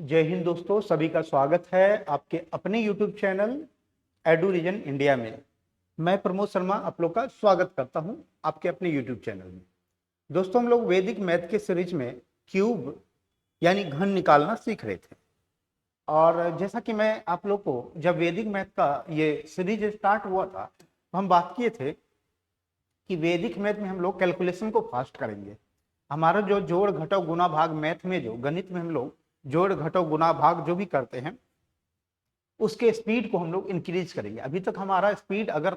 जय हिंद दोस्तों, सभी का स्वागत है आपके अपने YouTube channel Edu Region India में। मैं प्रमोद शर्मा आप लोग का स्वागत करता हूं आपके अपने YouTube चैनल में। दोस्तों, हम लोग वैदिक मैथ के सीरीज में क्यूब यानी घन निकालना सीख रहे थे। और जैसा कि मैं आप लोग को जब वैदिक मैथ का ये सीरीज स्टार्ट हुआ था तो हम बात किए थे कि वैदिक मैथ में हम लोग कैलकुलेशन को फास्ट करेंगे। हमारा जो जोड़ घटाव गुना भाग मैथ में, जो गणित में हम लोग जोड़ घटाव गुना भाग जो भी करते हैं उसके स्पीड को हम लोग इंक्रीज करेंगे। अभी तक हमारा स्पीड अगर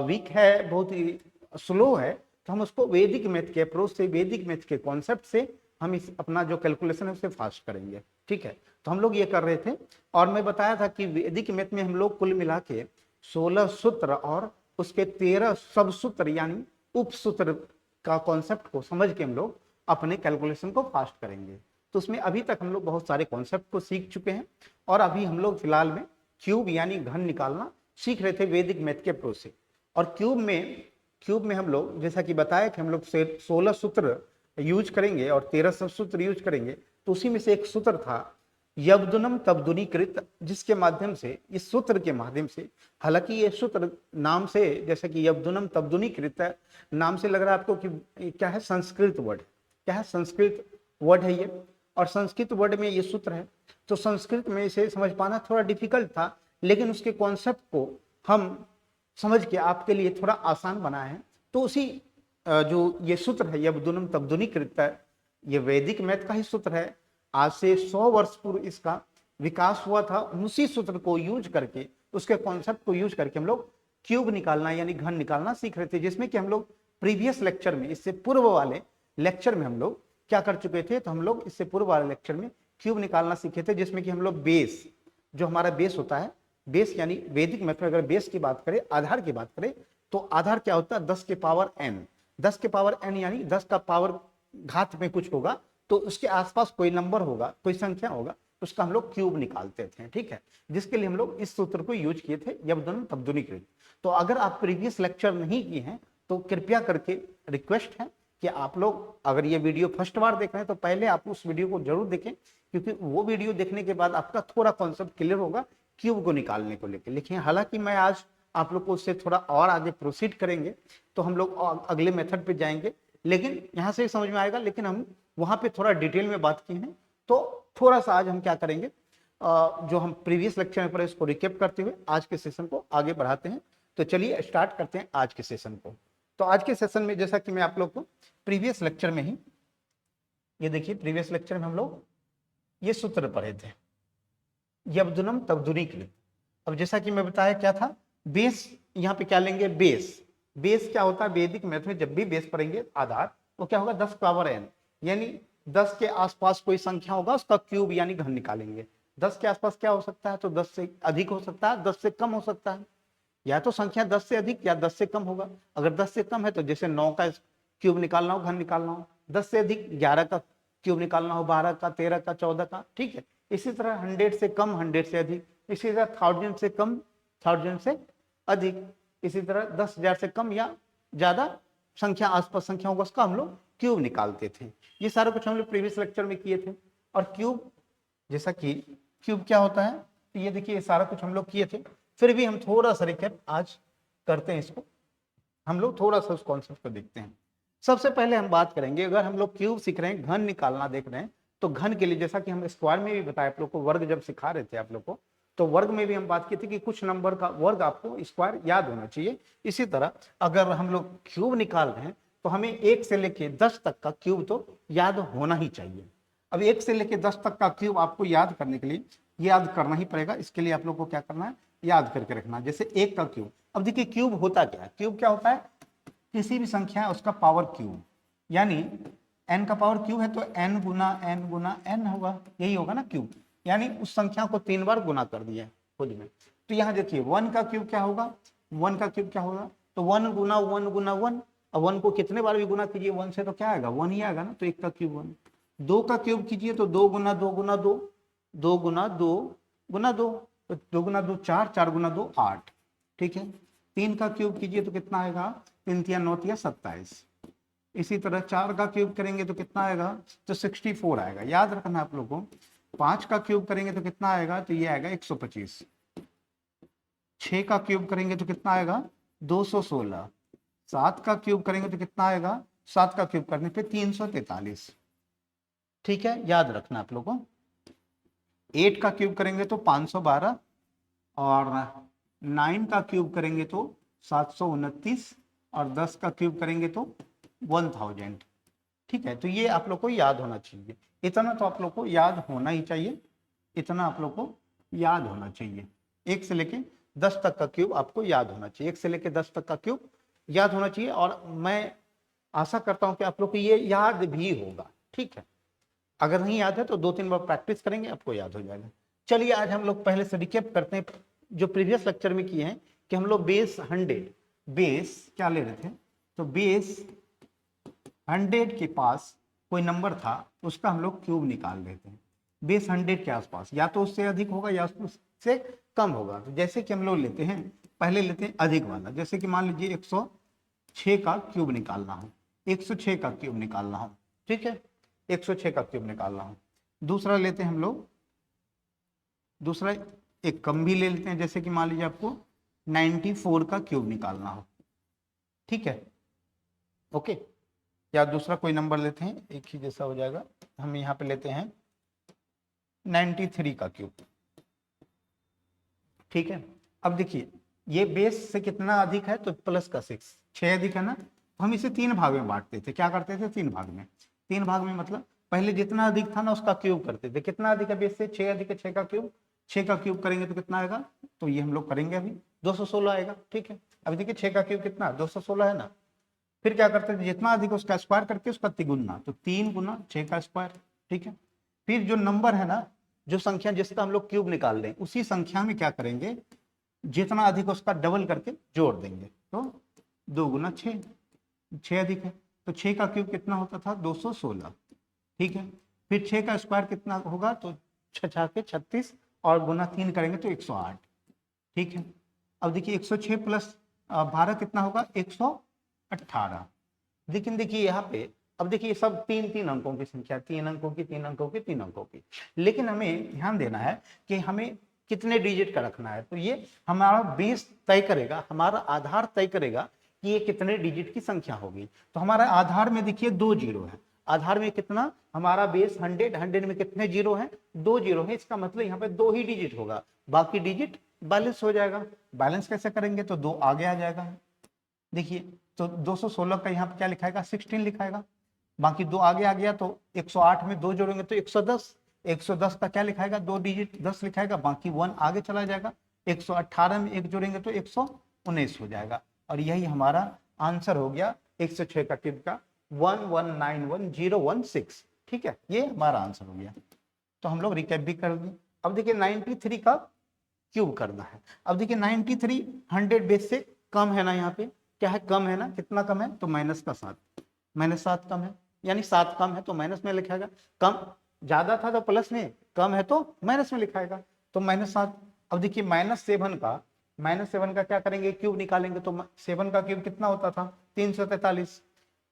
वीक है, बहुत ही स्लो है, तो हम उसको वैदिक मैथ के अप्रोच से, वैदिक मैथ के कॉन्सेप्ट से हम इस अपना जो कैलकुलेशन है उसे फास्ट करेंगे। ठीक है, तो हम लोग ये कर रहे थे और मैं बताया था कि वैदिक मैथ में हम लोग कुल मिला के 16 सूत्र और उसके 13 सब सूत्र यानी उप सूत्र का कॉन्सेप्ट को समझ के हम लोग अपने कैलकुलेशन को फास्ट करेंगे। तो उसमें अभी तक हम लोग बहुत सारे कॉन्सेप्ट को सीख चुके हैं और अभी हम लोग फिलहाल में क्यूब यानी घन निकालना सीख रहे थे वैदिक मैथ के अप्रोच से। और क्यूब में हम लोग जैसा कि बताया कि हम लोग 16 सूत्र यूज करेंगे और 13 सब सूत्र यूज करेंगे। तो उसी में से एक सूत्र था यब्दुनम तब्दुनीकृत, जिसके माध्यम से, इस सूत्र के माध्यम से, हालांकि ये सूत्र नाम से जैसे कि यब्दुनम तब्दुनीकृत नाम से लग रहा है आपको कि क्या है, संस्कृत वर्ड, क्या है, संस्कृत वर्ड है ये, और संस्कृत वर्ड में ये सूत्र है। तो संस्कृत में इसे समझ पाना थोड़ा डिफिकल्ट था, लेकिन उसके कॉन्सेप्ट को हम समझ के आपके लिए थोड़ा आसान बनाए हैं। तो उसी जो ये सूत्र है यब्दुनम तब्दुनीकृत, ये वैदिक मैथ का ही सूत्र है। आज से 100 वर्ष पूर्व इसका विकास हुआ था। उसी सूत्र को यूज करके, उसके कॉन्सेप्ट को यूज करके हम लोग क्यूब निकालना यानी घन निकालना सीख रहे थे, जिसमें कि हम लोग प्रीवियस लेक्चर में, इससे पूर्व वाले लेक्चर में हम लोग क्या कर चुके थे, तो हम लोग इससे पूर्व वाले लेक्चर में क्यूब निकालना सीखे थे, जिसमें कि हम लोग बेस, जो हमारा बेस होता है, बेस यानी वैदिक मैथ में अगर बेस की बात करें, आधार की बात करें, तो आधार क्या होता है, 10 के पावर n, 10 के पावर n यानी 10 का पावर घात में कुछ होगा तो उसके आसपास कोई नंबर होगा, कोई संख्या होगा, उसका हम लोग क्यूब निकालते थे। ठीक है, जिसके लिए हम लोग इस सूत्र को यूज किए थे यब्दुनम तब्दुनीकृत। तो अगर आप प्रीवियस लेक्चर नहीं किए हैं तो कृपया करके रिक्वेस्ट है कि आप लोग अगर ये वीडियो फर्स्ट बार देख रहे हैं तो पहले आप उस वीडियो को जरूर देखें, क्योंकि वो वीडियो देखने के बाद आपका थोड़ा कॉन्सेप्ट क्लियर होगा क्यूब को निकालने को लेकर। लेकिन हालांकि मैं आज आप लोग को उससे थोड़ा और आगे प्रोसीड करेंगे, तो हम लोग अगले मेथड पे जाएंगे, लेकिन यहाँ से समझ में आएगा। लेकिन हम वहां पे थोड़ा डिटेल में बात की है, तो थोड़ा सा आज हम क्या करेंगे, जो हम प्रीवियस लेक्चर में पढ़े उसको रिकेप करते हुए आज के सेशन को आगे बढ़ाते हैं। तो चलिए स्टार्ट करते हैं आज के सेशन को। तो आज के सेशन में जैसा कि मैं आप लोग को प्रीवियस लेक्चर में ही, ये देखिए, प्रीवियस लेक्चर में हम लोग ये सूत्र पढ़े थे यब्दुनम तब्दुनीकृत। अब जैसा कि मैं बताया क्या था, बेस, यहाँ पे क्या लेंगे, बेस। बेस क्या होता है वैदिक मैथ में, जब भी बेस पढ़ेंगे आधार, तो क्या होगा, 10 पावर n, यानी 10 के आसपास कोई संख्या होगा उसका क्यूब यानी घन निकालेंगे। 10 के आसपास क्या हो सकता है, तो 10 से अधिक हो सकता है, 10 से कम हो सकता है, या तो संख्या 10 से अधिक या 10 से कम होगा। अगर 10 से कम है तो जैसे 9 का क्यूब निकालना हो, घन निकालना हो, 10 से अधिक 11 का क्यूब निकालना हो, 12 का, 13 का, 14 का। ठीक है, इसी तरह 100 से कम, 100 से अधिक, इसी तरह 1000 से कम, 1000 से अधिक, इसी तरह 10,000 से कम या ज्यादा संख्या, आसपास संख्या होगा, उसका हम लोग क्यूब निकालते थे। ये सारा कुछ हम लोग प्रीवियस लेक्चर में किए थे। और क्यूब, जैसा कि क्यूब क्या होता है, तो ये देखिए, ये सारा कुछ हम लोग किए थे। फिर भी हम थोड़ा सा रिकैप आज करते हैं, इसको हम लोग थोड़ा सा उस कॉन्सेप्ट को देखते हैं। सबसे पहले हम बात करेंगे, अगर हम लोग क्यूब सीख रहे हैं, घन निकालना देख रहे हैं, तो घन के लिए जैसा कि हम स्क्वायर में भी बताया आप लोग को, वर्ग जब सिखा रहे थे आप लोग को, तो वर्ग में भी हम बात की थी कि कुछ नंबर का वर्ग आपको स्क्वायर याद होना चाहिए। इसी तरह अगर हम लोग क्यूब निकाल रहे हैं तो हमें 1 से लेके 10 तक का क्यूब तो याद होना ही चाहिए। अब 1 से लेके 10 तक का क्यूब आपको याद करने के लिए याद करना ही पड़ेगा। इसके लिए आप लोग को क्या करना है, याद करके रखना। जैसे 1 का क्यूब, अब देखिए क्यूब होता क्या है, क्यूब क्या होता है, किसी भी संख्या है उसका पावर क्यूब, यानी n का पावर क्यूब है तो n गुना n गुना n होगा, यही होगा ना क्यूब, यानी उस संख्या को 3 बार गुना कर दिया खुद में। तो यहाँ देखिए 1 का क्यूब क्या होगा, 1 का क्यूब क्या होगा, तो 1 गुना 1 गुना 1। अब 1 को कितने बार भी गुना कीजिए 1 से तो क्या आएगा, 1 ही आएगा ना, तो 1 का क्यूब 1। 2 का क्यूब कीजिए तो 2 गुना 2 गुना 2, 2 गुना 2 गुना 2, तो 2 गुना 2 4, 4 गुना 2 8। ठीक है, 3 का क्यूब कीजिए तो कितना आएगा, 3 तिया 9 तिया 27। इसी तरह 4 का क्यूब करेंगे तो कितना आएगा, तो 64 आएगा। याद रखना आप लोगों को, 5 का क्यूब करेंगे तो कितना आएगा, तो ये आएगा 125। 6 का क्यूब करेंगे तो कितना आएगा, 216। 7 का क्यूब करेंगे तो कितना आएगा, 7 का क्यूब करने पे 343। ठीक है, याद रखना आप लोगों को। 8 का क्यूब करेंगे तो 512, और 9 का क्यूब करेंगे तो 729, और 10 का क्यूब करेंगे तो 1000। ठीक है, तो ये आप लोग को याद होना चाहिए। इतना तो आप लोग को याद होना ही चाहिए, इतना आप लोग को याद होना चाहिए। 1 से लेके 10 तक का क्यूब आपको याद होना चाहिए, 1 से लेके 10 तक का क्यूब याद होना चाहिए। और मैं आशा करता हूं कि आप लोग को ये याद भी होगा। ठीक है, अगर नहीं याद है तो 2-3 बार प्रैक्टिस करेंगे, आपको याद हो जाएगा। चलिए आज हम लोग पहले से रिकैप करते हैं जो प्रीवियस लेक्चर में किए हैं, कि हम लोग बेस 100, बेस क्या ले रहे थे, तो बेस 100 के पास कोई नंबर था, उसका हम लोग क्यूब निकाल रहे थे। बेस 100 के आसपास या तो उससे अधिक होगा या उससे कम होगा। तो जैसे कि हम लोग लेते हैं, पहले लेते हैं अधिक वाला, जैसे कि मान लीजिए 106 का क्यूब निकालना हो, 106 का क्यूब निकालना हो। ठीक है, 106 का क्यूब निकालना हो। दूसरा लेते हैं हम लोग, दूसरा एक कम भी ले लेते हैं, जैसे कि मान लीजिए आपको 94 का क्यूब निकालना हो। ठीक है, ओके। या दूसरा कोई नंबर लेते हैं, एक ही जैसा हो जाएगा। हम यहाँ पे लेते हैं 93 का क्यूब। ठीक है, अब देखिए ये बेस से कितना अधिक है, तो प्लस का 6 अधिक है ना, तो हम इसे 3 भाग में बांटते थे। क्या करते थे, 3 भाग में। 3 भाग में मतलब पहले जितना अधिक था ना उसका क्यूब करते थे। कितना अधिक है बेस से, 6 अधिक है, 6 का क्यूब। 6 का क्यूब करेंगे तो कितना आएगा, तो ये हम लोग करेंगे अभी, 216 आएगा। ठीक है, अभी देखिए 6 का क्यूब कितना, 216 है ना। फिर क्या करते थे, जितना अधिक उसका स्क्वायर करके उसका तिगुना, तो 3 गुना 6 का स्क्वायर। ठीक है, फिर जो नंबर है ना, जो संख्या जिसका हम लोग क्यूब निकाल रहे हैं, उसी संख्या में क्या करेंगे, जितना अधिक उसका डबल करके जोड़ देंगे। तो 2 गुना 6, 6 अधिक है, तो 6 का क्यूब कितना होता था, 216। ठीक है, फिर 6 का स्क्वायर कितना होगा, तो 6 के 36, और गुना 3 करेंगे तो 108। ठीक है, अब देखिए 106 प्लस 12 कितना होगा, 118। लेकिन देखिए यहाँ पे, अब देखिए सब 3-3 अंकों की संख्या, 3 अंकों की, 3 अंकों की, 3 अंकों की। लेकिन हमें ध्यान देना है कि हमें कितने डिजिट का रखना है। तो ये हमारा बेस तय करेगा, हमारा आधार तय करेगा कि ये कितने डिजिट की संख्या होगी। तो हमारा आधार में देखिए 2 जीरो है। आधार में कितना, हमारा बेस 100 में कितने जीरो है, 2 जीरो है। इसका मतलब यहाँ पे 2 ही डिजिट होगा, बाकी डिजिट बैलेंस हो जाएगा। बैलेंस कैसे करेंगे, तो 2 आगे आ जाएगा। देखिए, तो 216 का यहाँ पे क्या लिखाएगा, 16 लिखाएगा। बाकी 2 आगे आ गया, तो 108 में 2 जोड़ेंगे तो 110। 110 का क्या लिखाएगा, 2 डिजिट 10 लिखाएगा, बाकी 1 आगे चला जाएगा। 118 में 1 जोड़ेंगे तो 119 हो जाएगा। और यही हमारा आंसर हो गया 106 का क्यूब का 1191016। ठीक है, ये हमारा आंसर हो गया। तो हम लोग रिकैप भी कर दें। अब देखिए 93 का क्यूब करना है। अब देखिए 93 100 बेस से कम है ना, यहाँ पे क्या है, कम है ना। कितना कम है, तो -7, -7 कम है, यानी 7 कम है तो माइनस में लिखाएगा। कम ज्यादा था तो प्लस में, कम है तो माइनस में लिखाएगा। तो -7। अब देखिए -7 का क्या करेंगे, क्यूब निकालेंगे। तो 7 का क्यूब कितना होता था, 343,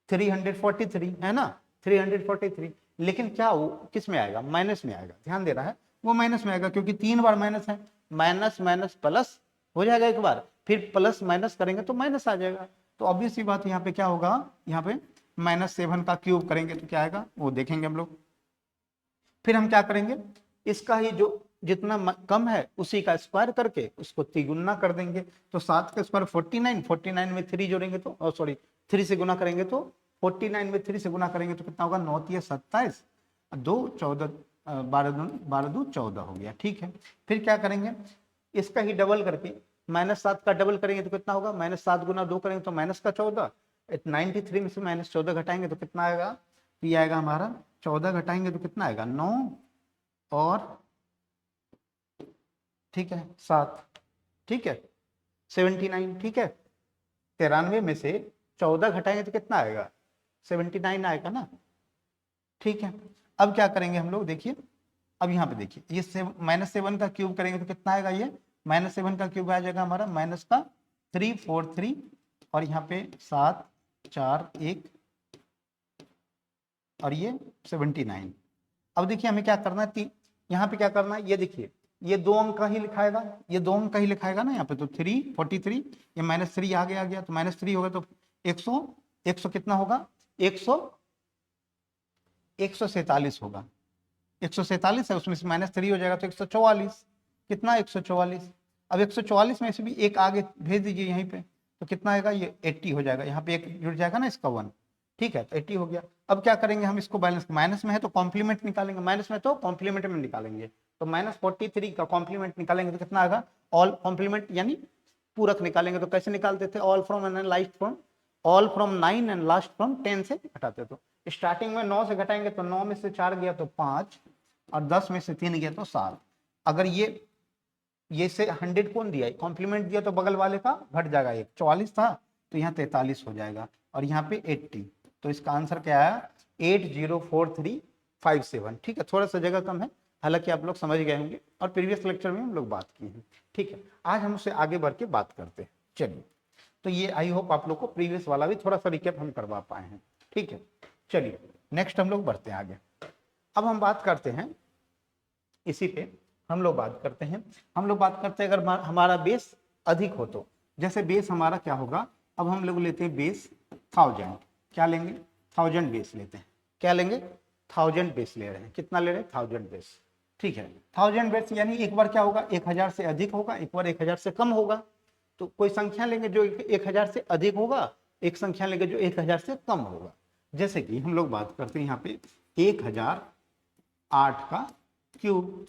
343 है ना, 343। लेकिन क्या वो किस में आएगा, माइनस में आएगा। ध्यान देना है, वो माइनस में आएगा, क्योंकि 3 बार माइनस है। माइनस माइनस प्लस हो जाएगा एक बार, फिर प्लस माइनस करेंगे तो माइनस आ जाएगा। तो ऑब्वियस सी बात, यहाँ पे क्या होगा, यहाँ पे -7 का क्यूब करेंगे तो क्या आएगा, वो देखेंगे हम लोग। फिर हम क्या करेंगे, इसका ही जो जितना कम है उसी का स्क्वायर करके उसको तिगुना कर देंगे। तो 7 का स्क्वायर 49, 49 में 3 जोड़ेंगे तो सॉरी 3 से गुना करेंगे तो 49 में 3 से गुना करेंगे तो कितना होगा, 9 × 27, 2 14, 12 2 14 हो गया। ठीक है, फिर क्या करेंगे, इसका ही डबल करके -7 का डबल करेंगे तो कितना होगा, -7 गुना 2 करेंगे तो माइनस का 14। 93 में से -14 घटाएंगे तो कितना आएगा, ये आएगा हमारा 14 घटाएंगे तो कितना आएगा, 9 और ठीक है 7। ठीक है 79। ठीक है, 93 में से 14 घटाएंगे तो कितना आएगा, 79 आएगा ना। ठीक है, अब क्या करेंगे हम लोग, देखिए अब यहाँ पे देखिए, ये -7 का क्यूब करेंगे तो कितना आएगा, ये -7 का क्यूब आ जाएगा हमारा माइनस का 343, और यहाँ पे 7 4 1, और ये 79। अब देखिए हमें क्या करना है, यहाँ पे क्या करना है, ये देखिए ये 2 अंक का ही लिखाएगा, ये 2 अंक का ही लिखाएगा ना यहाँ पे, तो 343, ये -3 आगे आ गया तो -3 होगा तो 100 कितना होगा, 147 होगा, 147 है, उसमें से -3 हो जाएगा तो 144, कितना 144। अब 144 में से भी एक आगे भेज दीजिए यहीं पे, तो कितना आएगा, ये 80 हो जाएगा, यहाँ पे एक जुड़ जाएगा ना इसका 1, ठीक है, तो 80 हो गया। अब क्या करेंगे हम इसको, बैलेंस माइनस में है तो कॉम्प्लीमेंट निकालेंगे, माइनस में तो कॉम्प्लीमेंट में निकालेंगे, तो -43 का कॉम्प्लीमेंट निकालेंगे तो कितना आएगा, ऑल कॉम्प्लीमेंट यानी पूरक निकालेंगे, तो कैसे निकालते थे, all from and last from, all from 9 and last from 10 से घटाते, तो स्टार्टिंग में 9 से घटाएंगे तो 9 में से 4 गया तो 5 और 10 में से 3 गया तो 7। अगर ये से 100 कौन दिया, कॉम्प्लीमेंट दिया तो बगल वाले का घट जाएगा, एक 44 था तो यहाँ 43 हो जाएगा और यहाँ पे 80, तो इसका आंसर क्या आया 804357। ठीक है, थोड़ा सा जगह कम है, हालांकि आप लोग समझ गए होंगे और प्रीवियस लेक्चर में हम लोग बात की है। ठीक है, आज हम उससे आगे बढ़ के बात करते हैं। चलिए, तो ये आई होप आप लोग को प्रीवियस वाला भी थोड़ा सा रिकैप हम करवा पाए हैं। ठीक है, चलिए नेक्स्ट हम लोग बढ़ते हैं आगे। अब हम बात करते हैं इसी पे, हम लोग बात करते हैं अगर हमारा बेस अधिक हो तो, जैसे बेस हमारा क्या होगा, अब हम लोग लेते हैं बेस 1000, क्या लेंगे 1000 बेस लेते हैं, क्या लेंगे 1000 बेस ले रहे हैं, कितना ले रहे हैं 1000 बेस। ठीक है, 1000 बेस यानी एक बार क्या होगा 1000 से अधिक होगा, एक बार 1000 से कम होगा, तो कोई संख्या लेंगे जो 1000 से अधिक होगा, एक संख्या लेंगे जो 1000 से कम होगा। जैसे कि हम लोग बात करते हैं यहाँ पे 1008 का क्यूब,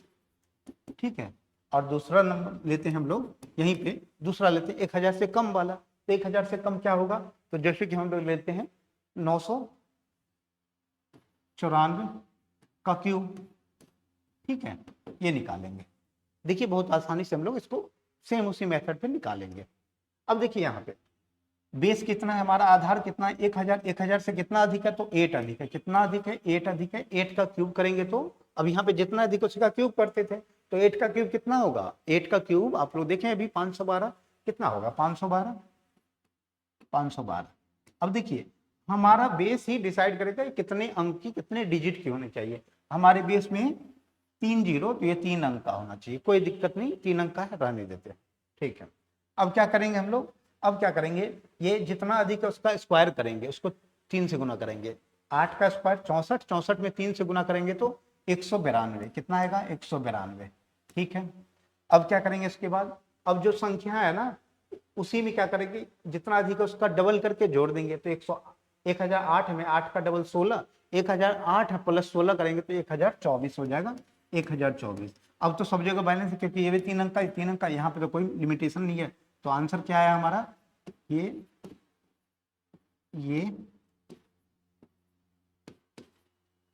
ठीक है, और दूसरा नंबर लेते हैं हम लोग यहीं पे, दूसरा लेते हैं 1000 से कम वाला, तो 1000 से कम क्या होगा, तो जैसे कि हम लोग लेते हैं 994 का क्यूब, ठीक है, ये निकालेंगे। देखिए बहुत आसानी से हम लोग इसको सेम उसी मेथड पे निकालेंगे। अब देखिए यहाँ पे बेस कितना है हमारा, आधार कितना है 1000, 1000 से कितना अधिक है तो 8 अधिक है, कितना अधिक है 8 अधिक है, 8 का क्यूब करेंगे तो, अब यहाँ पे जितना अधिक उसी का क्यूब करते थे, तो 8 का क्यूब कितना होगा, 8 का क्यूब आप लोग देखें अभी 512 कितना होगा, 512। अब देखिए हमारा बेस ही डिसाइड करेगा कितने अंक की, कितने डिजिट की होनी चाहिए। हमारे बेस में 3 जीरो, तो ये 3 अंक का होना चाहिए, कोई दिक्कत नहीं, 3 अंक का है, रहने देते हैं। ठीक है, अब क्या करेंगे हम लोग, अब क्या करेंगे, ये जितना अधिक है उसका स्क्वायर करेंगे, उसको 3 से गुना करेंगे, 8 का स्क्वायर 64, 64 में 3 से गुना करेंगे तो 192, कितना आएगा 192। ठीक है, अब क्या करेंगे इसके बाद, अब जो संख्या है ना उसी में क्या करेंगे, जितना अधिक है उसका डबल करके जोड़ देंगे, तो 1008 में 8 का डबल 16, 1008 प्लस 16 करेंगे तो 1024 हो जाएगा, 1024। अब तो सब जगह बैलेंस है क्योंकि ये भी 3 अंक का, 3 अंक का, यहाँ पे तो कोई लिमिटेशन नहीं है, तो आंसर क्या है हमारा, ये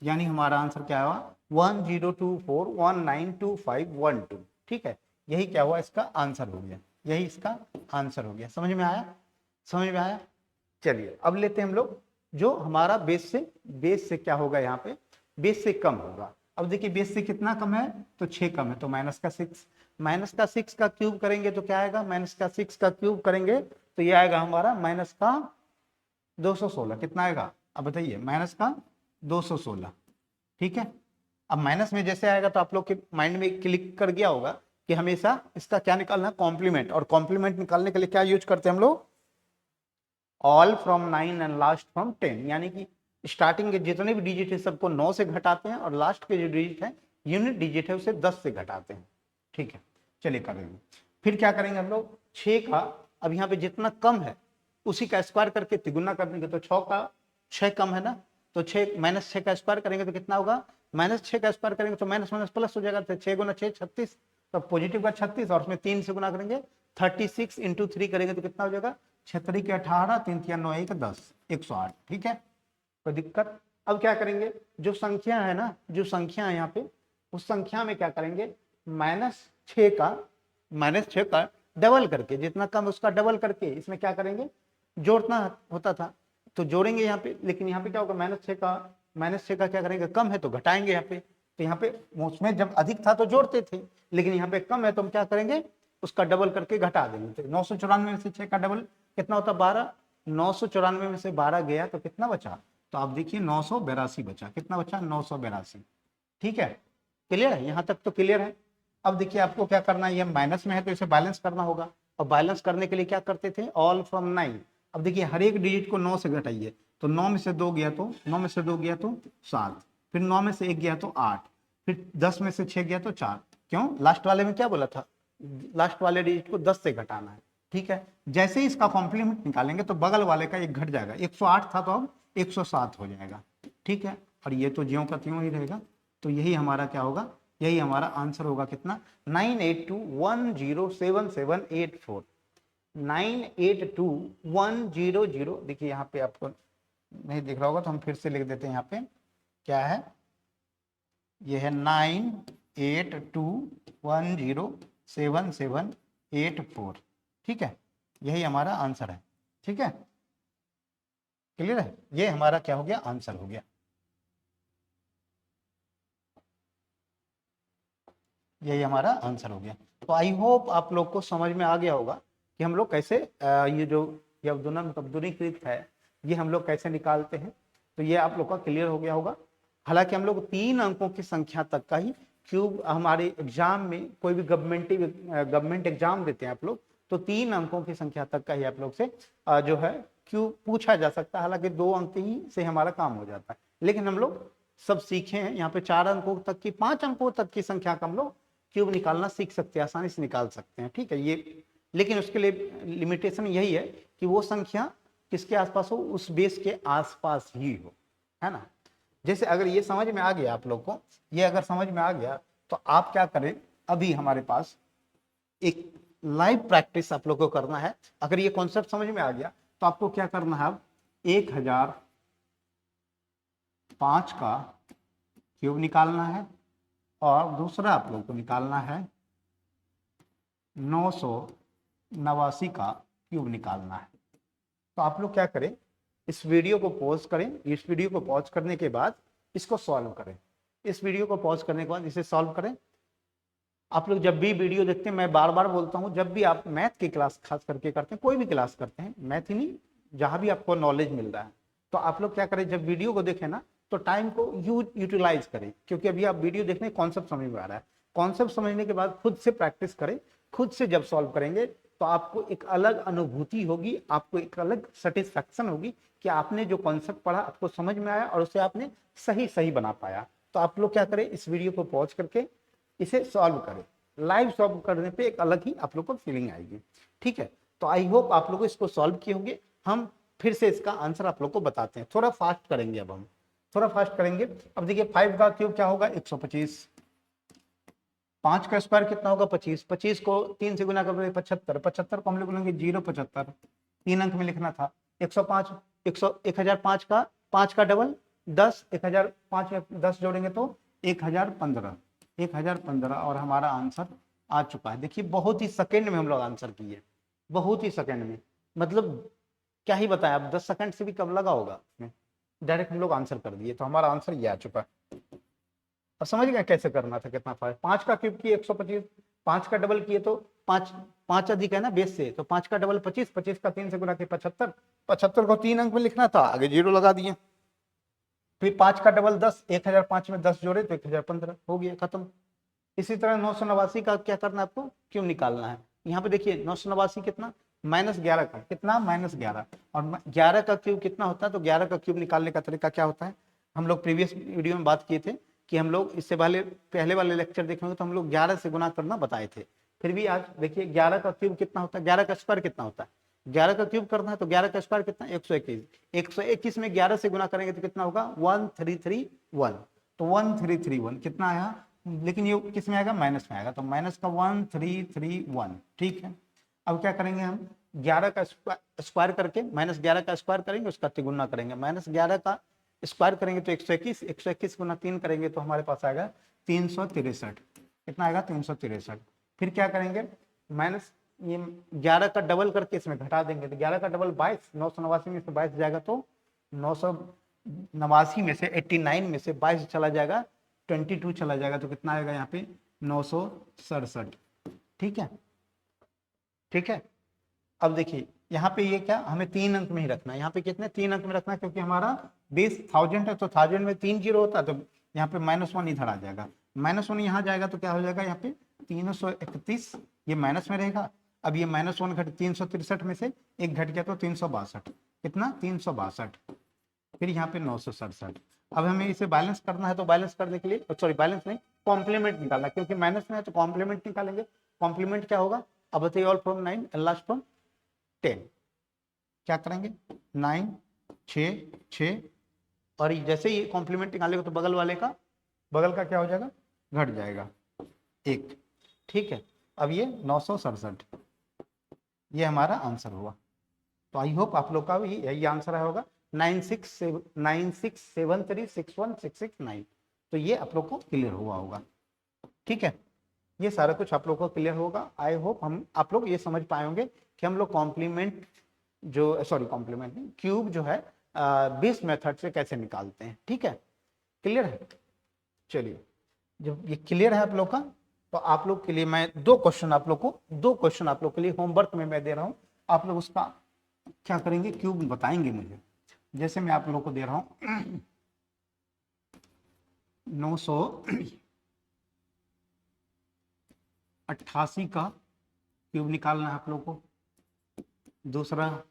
यानी हमारा आंसर क्या हुआ 1024192512। ठीक है, यही क्या हुआ इसका आंसर हो गया, यही इसका आंसर हो गया। समझ में आया, समझ में आया। चलिए अब लेते हैं हम लोग जो हमारा बेस से क्या होगा, यहाँ पे बेस से कम होगा। अब देखिए बेस से कितना कम है तो 6 कम है, तो -6 का क्यूब करेंगे तो क्या आएगा, -6 का क्यूब करेंगे तो ये आएगा हमारा -216, कितना आएगा अब बताइए, -216। ठीक है, अब माइनस में जैसे आएगा तो आप लोग के माइंड में क्लिक कर गया होगा कि हमेशा इसका क्या निकालना है, कॉम्प्लीमेंट, और कॉम्प्लीमेंट निकालने के लिए क्या यूज करते हैं हम लोग, all from 9 and last from 10, यानी कि स्टार्टिंग के जितने भी डिजिट है सबको 9 से घटाते हैं और लास्ट के जो डिजिट है यूनिट डिजिट है उसे 10 से घटाते हैं। ठीक है, चलिए करेंगे, फिर क्या करेंगे हम लोग 6 का, अब यहाँ पे जितना कम है उसी का स्क्वायर करके तिगुना कर देंगे, तो 6 कम है ना, तो 6 -6 का स्क्वायर करेंगे तो कितना होगा, -6 का स्क्वायर करेंगे तो माइनस माइनस प्लस हो जाएगा, तो 6 गुना 6 36, तो पॉजिटिव का 36 और उसमें 3 से गुना करेंगे, 36 इंटू 3 करेंगे तो कितना हो जाएगा, 6 के 18, 3 3 9 1 10, 108। ठीक है, कोई दिक्कत। अब क्या करेंगे, जो संख्या है ना, जो संख्या है यहाँ पे उस संख्या में क्या करेंगे, -6 का डबल करके, जितना कम उसका डबल करके इसमें क्या करेंगे, जोड़ना होता था तो जोड़ेंगे यहाँ पे, लेकिन यहाँ पे क्या होगा, -6 का क्या करेंगे, कम है तो घटाएंगे यहाँ पे, तो यहाँ पे उसमें जब अधिक था तो जोड़ते थे, लेकिन यहाँ पे कम है तो हम क्या करेंगे, उसका डबल करके घटा देंगे। तो 994 में से 6 का डबल कितना होता, 12, 994 में से 12 गया तो कितना बचा, तो आप देखिए 982 बचा, कितना बचा 982। ठीक है, क्लियर है, यहाँ तक तो क्लियर है। अब देखिए आपको क्या करना है, ये माइनस में है तो इसे बैलेंस करना होगा, और बैलेंस करने के लिए क्या करते थे, ऑल फ्रॉम 9। अब देखिए हर एक डिजिट को 9 से घटाइए, तो 9 में से 2 गया तो 9 में से 2 गया तो 7, फिर 9 में से 1 गया तो 8, फिर 10 में से 6 गया तो 4। क्यों, लास्ट वाले में क्या बोला था, लास्ट वाले डिजिट को 10 से घटाना है। ठीक है, जैसे ही इसका कॉम्प्लीमेंट निकालेंगे तो बगल वाले का एक घट जाएगा, 108 था तो अब 107 हो जाएगा। ठीक है, और ये तो ज्यों का त्यों ही रहेगा। तो यही हमारा क्या होगा, यही हमारा आंसर होगा कितना, 982107784। 9821000, देखिए यहाँ पे आपको नहीं दिख रहा होगा तो हम फिर से लिख देते हैं, यहाँ पे क्या है, ये है 982107784। ठीक है, यही हमारा आंसर है। ठीक है, क्लियर है, ये हमारा क्या हो गया, आंसर हो गया। यही हमारा आंसर हो गया। तो आई होप आप लोग को समझ में आ गया होगा कि हम लोग कैसे ये जो अब्दुनीकृत है ये हम लोग कैसे निकालते हैं। तो ये आप लोग का क्लियर हो गया होगा। हालांकि हम लोग 3 अंकों की संख्या तक का ही क्यूब हमारे एग्जाम में, कोई भी गवर्नमेंट एग्जाम देते हैं आप लोग, तो 3 अंकों की संख्या तक का ही आप लोग से जो है क्यूब पूछा जा सकता है। हालांकि 2 अंक ही से हमारा काम हो जाता है, लेकिन हम लोग सब सीखे हैं। यहाँ पे 4 अंकों तक की, 5 अंकों तक की संख्या का हम लोग क्यूब निकालना सीख सकते हैं, आसानी से निकाल सकते हैं। ठीक है, ये लेकिन उसके लिए लिमिटेशन यही है कि वो संख्या किसके आसपास हो, उस बेस के आसपास ही हो, है ना। जैसे अगर ये समझ में आ गया आप लोग को, ये अगर समझ में आ गया तो आप क्या करें, अभी हमारे पास एक लाइव प्रैक्टिस आप लोग को करना है। अगर ये कॉन्सेप्ट समझ में आ गया तो आपको क्या करना है, अब 1005 का क्यूब निकालना है, और दूसरा आप लोग को निकालना है 989 का क्यूब निकालना है। तो आप लोग क्या करें, इस वीडियो को पॉज करें, इस वीडियो को पॉज करने के बाद इसको सॉल्व करें। इस वीडियो को पॉज करने के बाद इसे सॉल्व करें। आप लोग जब भी वीडियो देखते हैं, मैं बार बार बोलता हूं, जब भी आप मैथ की क्लास खास करके करते हैं, कोई भी क्लास करते हैं, मैथ ही नहीं, जहां भी आपको नॉलेज मिल रहा है, तो आप लोग क्या करें, जब वीडियो को देखें ना तो टाइम को यूटिलाइज करें। क्योंकि अभी आप वीडियो देखने कॉन्सेप्ट समझ में आ रहा है, कॉन्सेप्ट समझने के बाद खुद से प्रैक्टिस करें। खुद से जब सॉल्व करेंगे तो आपको एक अलग अनुभूति होगी, आपको एक अलग सेटिस्फैक्शन होगी कि आपने जो कॉन्सेप्ट पढ़ा आपको समझ में आया और उसे आपने सही सही बना पाया। तो आप लोग क्या करें, इस वीडियो को पॉज करके इसे सॉल्व करें। लाइव सॉल्व करने पे एक अलग ही आप लोग को फीलिंग आएगी। ठीक है, तो आई होप आप लोग इसको सॉल्व किए होंगे। हम फिर से इसका आंसर आप लोग को बताते हैं, थोड़ा फास्ट करेंगे। अब हम थोड़ा फास्ट करेंगे। अब देखिए 5 का क्यूब क्या होगा, 125। 5 का स्क्वायर कितना होगा, 25। 25 को 3 से गुना करेंगे 75। 75 को हम लोग बोलेंगे 075, 3 अंक में लिखना था। 105, 1005 का 5 का डबल 10, 1005 में 10 जोड़ेंगे तो 1015, 1015, और हमारा आंसर आ चुका है। देखिए बहुत ही सेकंड में हम लोग आंसर किए, बहुत ही सेकंड में, मतलब क्या ही बताएं, अब 10 सेकंड से भी कम लगा होगा, डायरेक्ट हम लोग आंसर कर दिए। तो हमारा आंसर ये आ चुका है। अब समझ गए कैसे करना था, कितना फास्ट। 5 का क्यूब किए 125, 5 का डबल किए तो 5 अधिक है ना बेस से, तो 5 का डबल 25, 25 का 3 से गुना किए 75, 75 को 3 अंक में लिखना था, आगे 0 लगा दिए। फिर 5 का डबल 10, 1005 में 10 जोड़े तो 1015, हो गया, खत्म। इसी तरह 989 का क्या करना है आपको, क्यों निकालना है। यहाँ पे देखिए 989 कितना, -11 का, कितना, -11, और 11 का क्यूब कितना होता है। तो 11 का क्यूब निकालने का तरीका क्या होता है, हम लोग प्रीवियस वीडियो में बात किए थे कि हम लोग इससे पहले वाले लेक्चर देखेंगे तो हम लोग 11 से गुना करना बताए थे। फिर भी आज देखिए 11 का क्यूब कितना होता है, 11 का स्क्वायर कितना होता है। 11 का क्यूब करना है तो 11 का स्क्वायर कितना, 121। 121 में 11 से गुना करेंगे तो कितना होगा, 1331। तो 1331 कितना आया, लेकिन ये किस में आएगा, माइनस में आएगा, तो माइनस का 1331। ठीक है, अब क्या करेंगे हम, 11 का स्क्वायर करके -11 का स्क्वायर करेंगे, उसका तिगुना करेंगे। -11 का स्क्वायर करेंगे तो 121, 121 गुना 3 करेंगे तो हमारे पास आएगा 363। कितना आएगा, 363। फिर क्या करेंगे, माइनस ये 11 का डबल करके इसमें घटा देंगे, तो 11 का डबल 22, 989 में से 22 जाएगा तो 989 में से 89 में से 22 चला जाएगा, 22 चला जाएगा, तो कितना आएगा यहाँ पे 967। ठीक है, ठीक है। अब देखिए यहाँ पे ये क्या, हमें 3 अंक में ही रखना है। यहाँ पे कितने, 3 अंक में रखना है, क्योंकि हमारा बेस 1000 है, तो 1000 में 3 जीरो होता है, तो यहाँ पे -1 इधर आ जाएगा। -1 यहाँ जाएगा तो क्या हो जाएगा, यहाँ पे 331 ये माइनस में रहेगा। अब ये -1 घट 363 में से एक घट गया तो 362, कितना 362, फिर यहाँ पे 967। अब हमें इसे बैलेंस करना है, तो बैलेंस करने के लिए सॉरी बैलेंस नहीं, कॉम्प्लीमेंट निकालना, क्योंकि माइनस में है तो कॉम्प्लीमेंट निकालेंगे। कॉम्प्लीमेंट क्या होगा, अब बताइए, all from 9 and last from 10, क्या करेंगे 9 6 6, और जैसे ही कॉम्प्लीमेंट निकालेगा तो बगल का क्या हो जाएगा, घट जाएगा 1, ठीक है। अब ये 967 ये हमारा आंसर हुआ। तो आई होप आप लोग का भी यही आंसर आया होगा, 9673616669। तो ये आप लोग को क्लियर हुआ होगा, ठीक है। ये सारा कुछ आप लोग को क्लियर होगा। आई होप आप लोग ये समझ पाए होंगे कि हम लोग कॉम्प्लीमेंट कॉम्प्लीमेंट नहीं, क्यूब जो है बेस मेथड से कैसे निकालते हैं, ठीक है। क्लियर है, चलिए जब ये क्लियर है आप लोग का, तो आप लोग के लिए मैं दो क्वेश्चन आप लोग के लिए होमवर्क में मैं दे रहा हूं। आप लोग उसका क्या करेंगे, क्यूब बताएंगे मुझे। जैसे मैं आप लोग को दे रहा हूं 988 का क्यूब निकालना है आप लोग को। दूसरा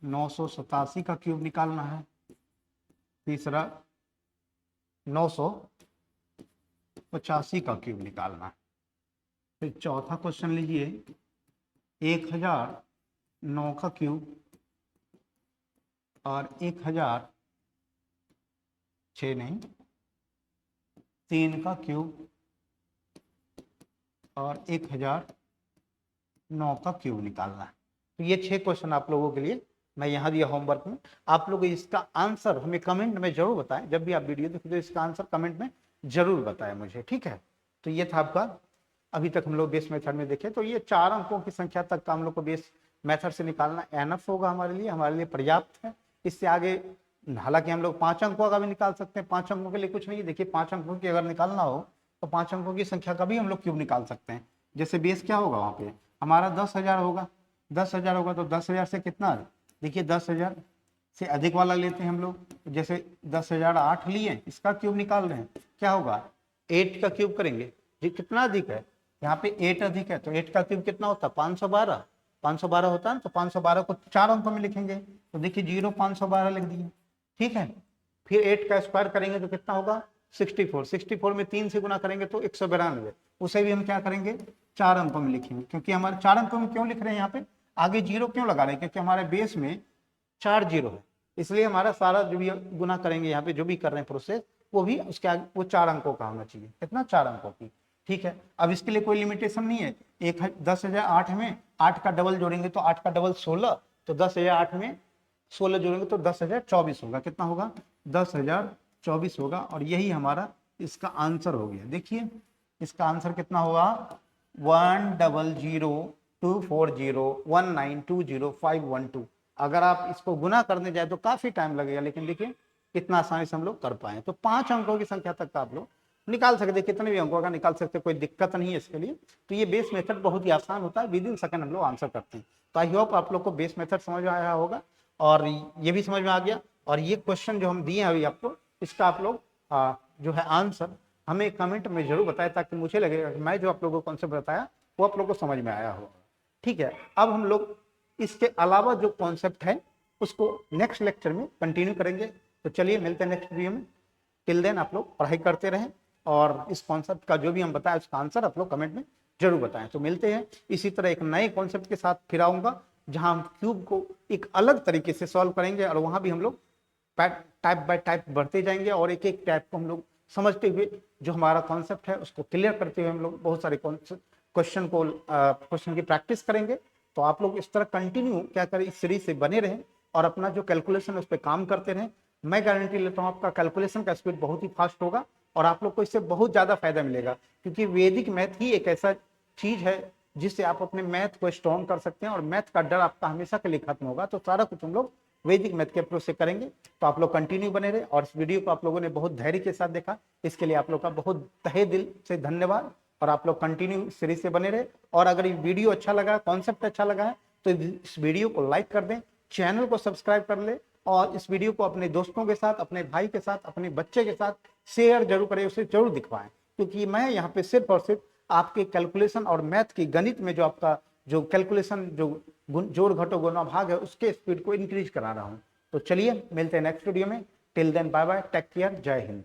987 का क्यूब निकालना है। तीसरा 985 का क्यूब निकालना है। फिर चौथा क्वेश्चन लीजिए 1009 का क्यूब और 1006 नहीं 3 का क्यूब और 1009 का क्यूब निकालना है। तो ये 6 क्वेश्चन आप लोगों के लिए मैं यहाँ दिया होमवर्क में। आप लोग इसका आंसर हमें कमेंट में जरूर बताएं। जब भी आप वीडियो देखें तो इसका आंसर कमेंट में जरूर बताएं मुझे, ठीक है। तो ये था आपका, अभी तक हम लोग बेस मेथड में देखे तो ये 4 अंकों की संख्या तक का हम लोग को बेस मेथड से निकालना एनफ होगा, हमारे लिए पर्याप्त है। इससे आगे हालांकि हम लोग 5 अंकों का भी निकाल सकते हैं। 5 अंकों के लिए कुछ नहीं, देखिए 5 अंकों की अगर निकालना हो तो 5 अंकों की संख्या का भी हम लोग क्यूब निकाल सकते हैं। जैसे बेस क्या होगा, वहाँ पे हमारा 10,000 होगा। 10,000 होगा तो 10,000 से कितना, देखिए 10,000 से अधिक वाला लेते हैं हम लोग। जैसे 10,008 लिए, इसका क्यूब निकाल रहे हैं, क्या होगा 8 का क्यूब करेंगे। ये कितना अधिक है, यहाँ पे 8 अधिक है, तो 8 का क्यूब कितना होता है 512। 512 होता है ना, तो 512 को 4 अंकों में लिखेंगे, तो देखिए 0 512 लिख दिए, ठीक है। फिर 8 का स्क्वायर करेंगे तो कितना होगा 64। 64 में 3 से गुना करेंगे तो 192, उसे भी हम क्या करेंगे 4 अंकों में लिखेंगे। क्योंकि हमारे 4 अंकों में क्यों लिख रहे हैं, यहाँ पे आगे 0 क्यों लगा रहे हैं, क्योंकि हमारे बेस में 4 0 है, इसलिए हमारा सारा जो भी गुना करेंगे यहाँ पे जो भी कर रहे हैं प्रोसेस, वो भी उसके आगे वो 4 अंकों का होना चाहिए। कितना 4 अंकों की, ठीक है। अब इसके लिए कोई लिमिटेशन नहीं है। 10,008 में 8 का डबल जोड़ेंगे तो 8 का डबल 16, तो 10,008 में 16 जोड़ेंगे तो 10,024 होगा। कितना होगा 10,024 होगा। और यही हमारा इसका आंसर हो गया। देखिए इसका आंसर कितना होगा 1002401920512। अगर आप इसको गुना करने जाए तो काफी टाइम लगेगा, लेकिन देखिए कितना आसानी से हम लोग कर पाए। तो 5 अंकों की संख्या तक का आप लोग निकाल सकते हैं, कितने भी अंकों का निकाल सकते हैं, कोई दिक्कत नहीं है इसके लिए। तो ये बेस मेथड बहुत ही आसान होता है, विद इन सेकंड हम लोग आंसर करते हैं। तो आई होप आप लोग को बेस मेथड समझ में आया होगा और ये भी समझ में आ गया। और ये क्वेश्चन जो हम दिए हैं अभी आपको, इसका आप लोग जो है आंसर हमें कमेंट में जरूर बताएं, ताकि मुझे लगेगा कि मैं जो आप लोगों को कॉन्सेप्ट बताया वो आप लोगों को समझ में आया होगा, ठीक है। अब हम लोग इसके अलावा जो कॉन्सेप्ट है उसको नेक्स्ट लेक्चर में कंटिन्यू करेंगे। तो चलिए मिलते हैं नेक्स्ट वीडियो में। टिल देन आप लोग पढ़ाई करते रहें और इस कॉन्सेप्ट का जो भी हम बताएं उसका आंसर आप लोग कमेंट में जरूर बताएं। तो मिलते हैं इसी तरह एक नए कॉन्सेप्ट के साथ फिर आऊंगा, जहां हम क्यूब को एक अलग तरीके से सॉल्व करेंगे और वहां भी हम लोग टाइप बाय टाइप बढ़ते जाएंगे और एक एक टाइप को हम लोग समझते हुए जो हमारा कॉन्सेप्ट है उसको क्लियर करते हुए हम लोग बहुत सारे क्वेश्चन की प्रैक्टिस करेंगे। तो आप लोग इस तरह कंटिन्यू क्या करें, इस सीरीज से बने रहें और अपना जो कैलकुलेशन उस पर काम करते रहें। मैं गारंटी लेता हूँ आपका कैलकुलेशन का स्पीड बहुत ही फास्ट होगा और आप लोग को इससे बहुत ज़्यादा फायदा मिलेगा, क्योंकि वैदिक मैथ ही एक ऐसा चीज़ है जिससे आप अपने मैथ को स्ट्रॉन्ग कर सकते हैं और मैथ का डर आपका हमेशा के लिए खत्म होगा। तो सारा कुछ हम लोग वैदिक मैथ के अप्रोच से करेंगे। तो आप लोग कंटिन्यू बने रहे और इस वीडियो को आप लोगों ने बहुत धैर्य के साथ देखा, इसके लिए आप लोग का बहुत तहे दिल से धन्यवाद। और आप लोग कंटिन्यू सीरीज से बने रहे और अगर ये वीडियो अच्छा लगा, कॉन्सेप्ट अच्छा लगा है तो इस वीडियो को लाइक कर दें, चैनल को सब्सक्राइब कर ले और इस वीडियो को अपने दोस्तों के साथ, अपने भाई के साथ, अपने बच्चे के साथ शेयर जरूर करें, उसे जरूर दिखवाएं, क्योंकि मैं यहाँ पे सिर्फ और सिर्फ आपके कैलकुलेशन और मैथ की गणित में जो आपका जो कैलकुलेशन, जो जोड़ घटो गुणा भाग है, उसके स्पीड को इंक्रीज करा रहा हूँ। तो चलिए मिलते हैं नेक्स्ट वीडियो में। Till then bye bye, take care, जय हिंद।